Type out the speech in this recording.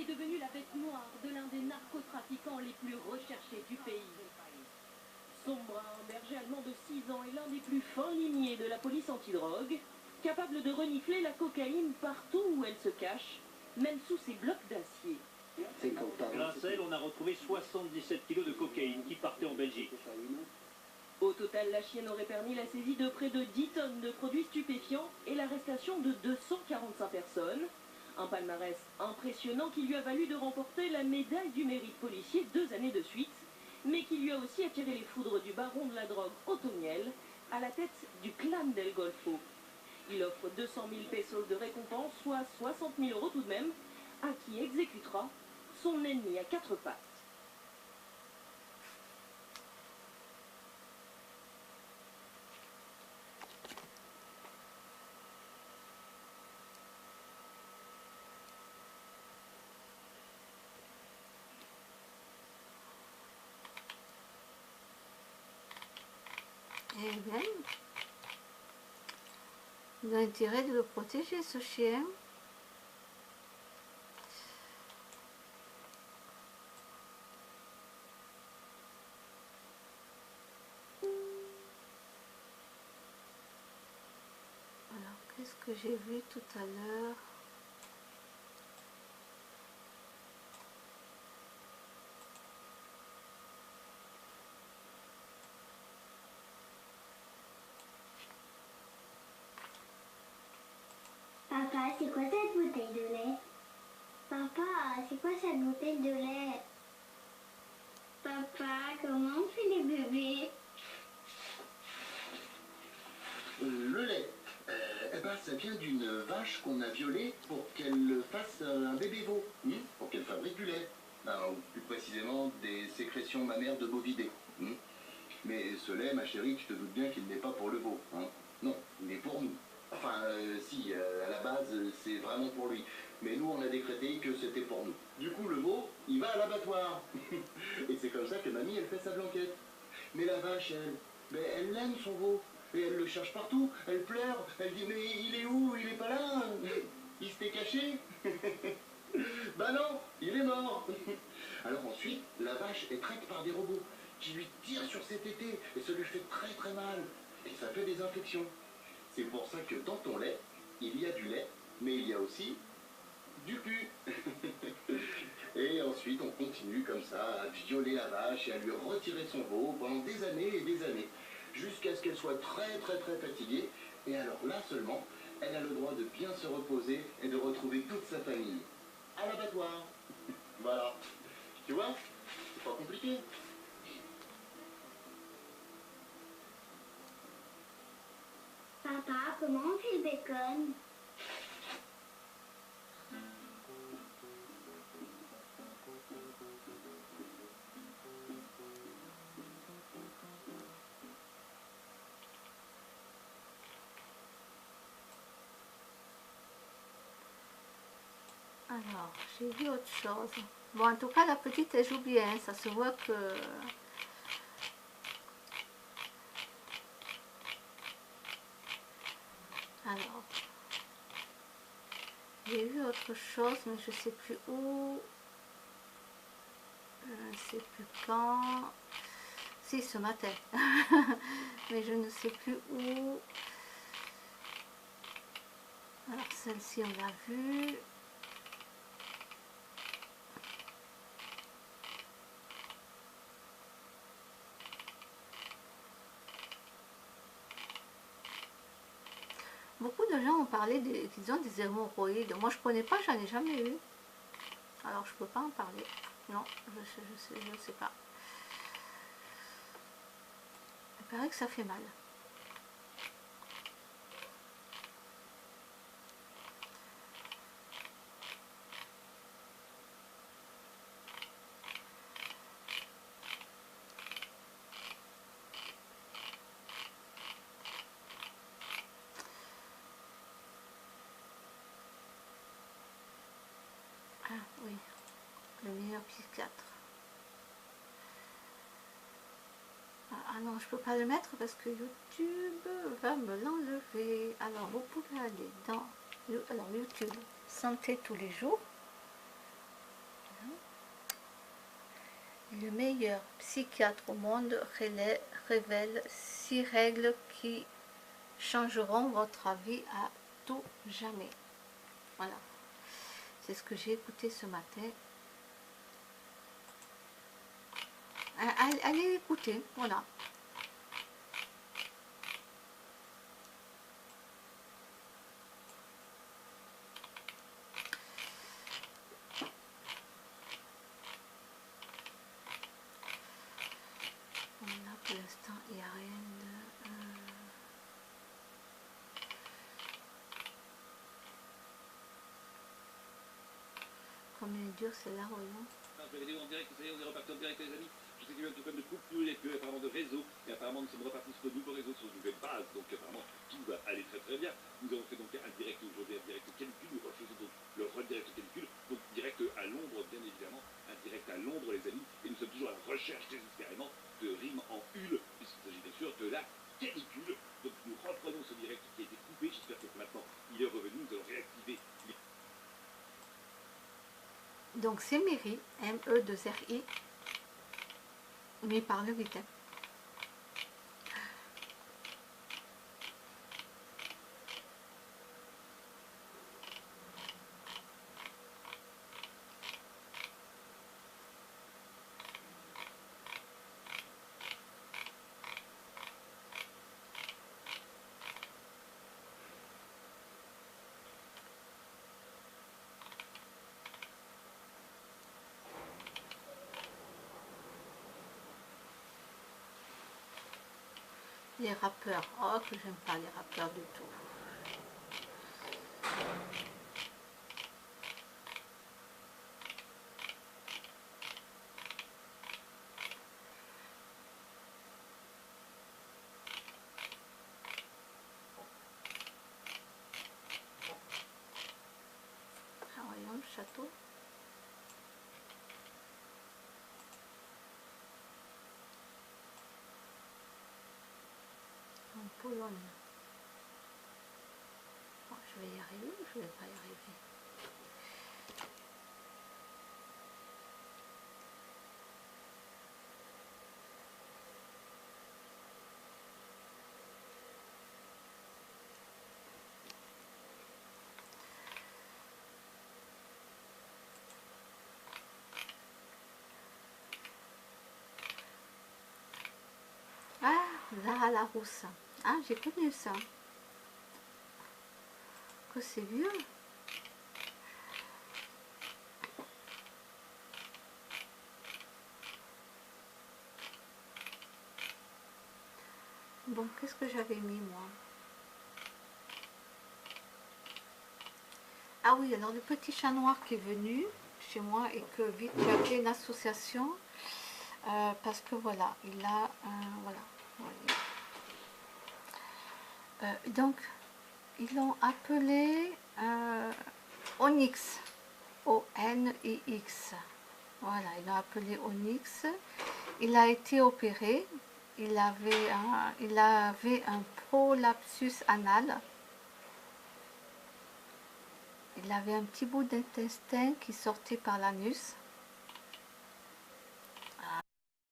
est devenue la bête noire de l'un des narcotrafiquants les plus recherchés du pays. Son brun berger allemand de 6 ans est l'un des plus fins limiers de la police antidrogue, capable de renifler la cocaïne partout où elle se cache, même sous ses blocs d'acier. Grâce à elle, on a retrouvé 77 kilos de cocaïne qui partait en Belgique. Au total, la chienne aurait permis la saisie de près de 10 tonnes de produits stupéfiants et l'arrestation de 245 personnes. Un palmarès impressionnant qui lui a valu de remporter la médaille du mérite policier 2 années de suite, mais qui lui a aussi attiré les foudres du baron de la drogue Otoniel, à la tête du clan del Golfo. Il offre 200 000 pesos de récompense, soit 60 000 € tout de même, à qui exécutera son ennemi à 4 pattes. Eh bien, il a intérêt de le protéger, ce chien. Alors, qu'est-ce que j'ai vu tout à l'heure? Papa, c'est quoi cette bouteille de lait? Papa, c'est quoi cette bouteille de lait? Papa, comment on fait les bébés? Le lait, eh ben, ça vient d'une vache qu'on a violée pour qu'elle fasse un bébé veau, pour qu'elle fabrique du lait. Ou plus précisément, des sécrétions mammaires de bovidés. Mais ce lait, ma chérie, tu te doutes bien qu'il n'est pas pour le veau. Non, il est pour nous. Enfin, si, à la base, c'est vraiment pour lui. Mais nous, on a décrété que c'était pour nous. Du coup, le veau, il va à l'abattoir. Et c'est comme ça que mamie, elle fait sa blanquette. Mais la vache, elle aime son veau. Et elle le cherche partout. Elle pleure. Elle dit, mais il est où? Il est pas là. Il s'était caché. Bah non, il est mort. Alors ensuite, la vache est traite par des robots qui lui tirent sur ses tétés. Et ça lui fait très très mal. Et ça fait des infections. C'est pour ça que dans ton lait, il y a du lait, mais il y a aussi du pu. Et ensuite, on continue comme ça à violer la vache et à lui retirer son veau pendant des années et des années, jusqu'à ce qu'elle soit très très très fatiguée. Et alors là seulement, elle a le droit de bien se reposer et de retrouver toute sa famille. À l'abattoir. Voilà. Tu vois, c'est pas compliqué. Papa, comment on fait le bacon? Alors, j'ai vu autre chose. Bon, en tout cas, la petite, elle joue bien. Ça se voit que... Alors, j'ai vu autre chose, mais je sais plus où. Je ne sais plus quand. Si, ce matin. Mais je ne sais plus où. Alors, celle-ci, on l'a vue. Beaucoup de gens ont parlé qu'ils ont des hémorroïdes. Moi, je ne connais pas, j'en ai jamais eu. Alors, je peux pas en parler. Non, je sais pas. Il paraît que ça fait mal. Ah oui, le meilleur psychiatre. Ah non, je peux pas le mettre parce que YouTube va me l'enlever. Alors, vous pouvez aller dans YouTube, santé tous les jours. Le meilleur psychiatre au monde révèle 6 règles qui changeront votre avis à tout jamais. Voilà. C'est ce que j'ai écouté ce matin. Allez écouter, voilà. Voilà, pour l'instant, il n'y a rien de... Comme elle est dure, c'est là, voyons. Je vais en direct, vous savez, on est reparti en direct les amis. Je sais qu'il y a eu un petit problème de coupure et puis apparemment de réseau. Et apparemment nous sommes repartis sur de nouveaux réseaux, sur de nouvelles bases. Donc apparemment tout va aller très très bien. Nous avons fait donc un direct aujourd'hui, un direct canicule. Nous refaisons donc le redirect canicule. Donc direct à Londres, bien évidemment. Un direct à Londres les amis. Et nous sommes toujours à la recherche désespérément de rimes en hule. Puisqu'il s'agit bien sûr de la canicule. Donc nous reprenons ce direct qui a été coupé. J'espère que maintenant il est revenu. Nous allons réactiver les... Donc c'est Mairie, M-E-2-R-I, mais il parle vite. Hein. Les rappeurs, oh que j'aime pas les rappeurs du tout. Ah, voyons le château. En Pologne. Bon, je vais y arriver ou je vais pas y arriver? Ah, Zara Larousse. Ah, j'ai connu ça. Que c'est vieux. Bon, qu'est-ce que j'avais mis moi? Ah oui, alors le petit chat noir qui est venu chez moi et que vite j'ai appelé une association parce que voilà, il a voilà, vous voyez. Donc ils l'ont appelé Onyx, O-N-I-X. Voilà, ils l'ont appelé Onyx. Il a été opéré. Il avait un prolapsus anal. Il avait un petit bout d'intestin qui sortait par l'anus.